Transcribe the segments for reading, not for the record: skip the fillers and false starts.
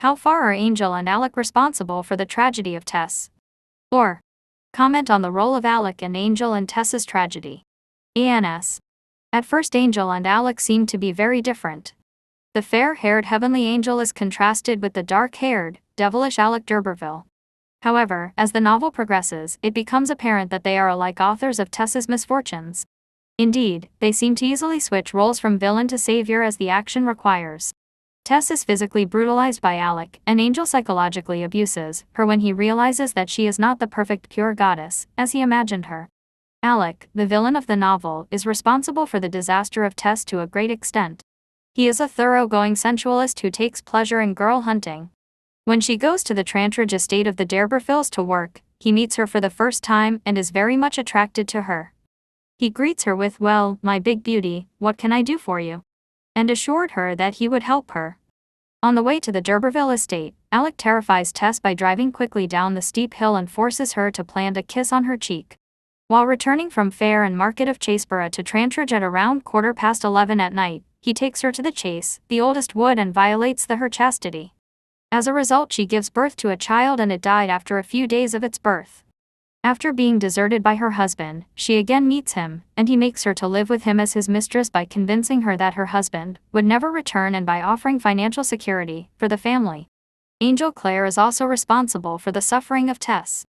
How far are Angel and Alec responsible for the tragedy of Tess? Or, comment on the role of Alec and Angel in Tess's tragedy. ENS. At first, Angel and Alec seem to be very different. The fair-haired heavenly Angel is contrasted with the dark-haired, devilish Alec d'Urberville. However, as the novel progresses, it becomes apparent that they are alike authors of Tess's misfortunes. Indeed, they seem to easily switch roles from villain to savior as the action requires. Tess is physically brutalized by Alec, and Angel psychologically abuses her when he realizes that she is not the perfect pure goddess, as he imagined her. Alec, the villain of the novel, is responsible for the disaster of Tess to a great extent. He is a thoroughgoing sensualist who takes pleasure in girl hunting. When she goes to the Trantridge estate of the d'Urbervilles to work, he meets her for the first time and is very much attracted to her. He greets her with, "Well, my big beauty, what can I do for you?" and assured her that he would help her. On the way to the d'Urberville estate, Alec terrifies Tess by driving quickly down the steep hill and forces her to plant a kiss on her cheek. While returning from fair and market of Chaseborough to Trantridge at around 11:15 at night, he takes her to the chase, the oldest wood, and violates her chastity. As a result, she gives birth to a child and it died after a few days of its birth. After being deserted by her husband, she again meets him, and he makes her to live with him as his mistress by convincing her that her husband would never return and by offering financial security for the family. Angel Clare is also responsible for the suffering of Tess.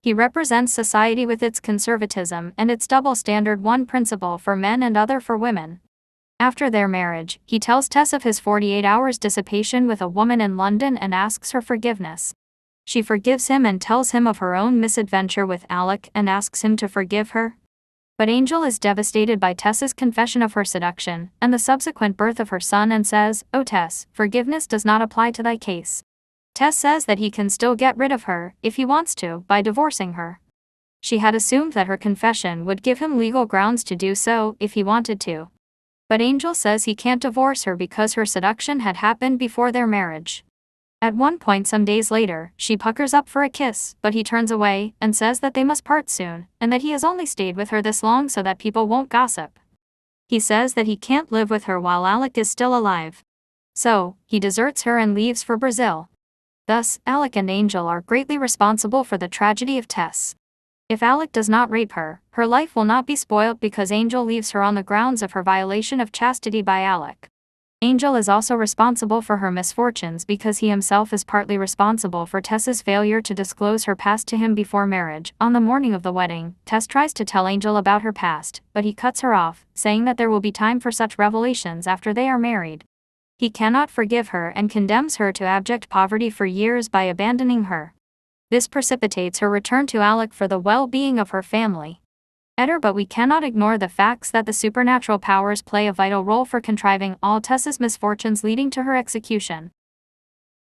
He represents society with its conservatism and its double standard, one principle for men and other for women. After their marriage, he tells Tess of his 48 hours dissipation with a woman in London and asks her forgiveness. She forgives him and tells him of her own misadventure with Alec and asks him to forgive her. But Angel is devastated by Tess's confession of her seduction and the subsequent birth of her son and says, "Oh Tess, forgiveness does not apply to thy case." Tess says that he can still get rid of her, if he wants to, by divorcing her. She had assumed that her confession would give him legal grounds to do so if he wanted to. But Angel says he can't divorce her because her seduction had happened before their marriage. At one point some days later, she puckers up for a kiss, but he turns away and says that they must part soon, and that he has only stayed with her this long so that people won't gossip. He says that he can't live with her while Alec is still alive. So, he deserts her and leaves for Brazil. Thus, Alec and Angel are greatly responsible for the tragedy of Tess. If Alec does not rape her, her life will not be spoiled because Angel leaves her on the grounds of her violation of chastity by Alec. Angel is also responsible for her misfortunes because he himself is partly responsible for Tess's failure to disclose her past to him before marriage. On the morning of the wedding, Tess tries to tell Angel about her past, but he cuts her off, saying that there will be time for such revelations after they are married. He cannot forgive her and condemns her to abject poverty for years by abandoning her. This precipitates her return to Alec for the well-being of her family. But we cannot ignore the facts that the supernatural powers play a vital role for contriving all Tess's misfortunes leading to her execution.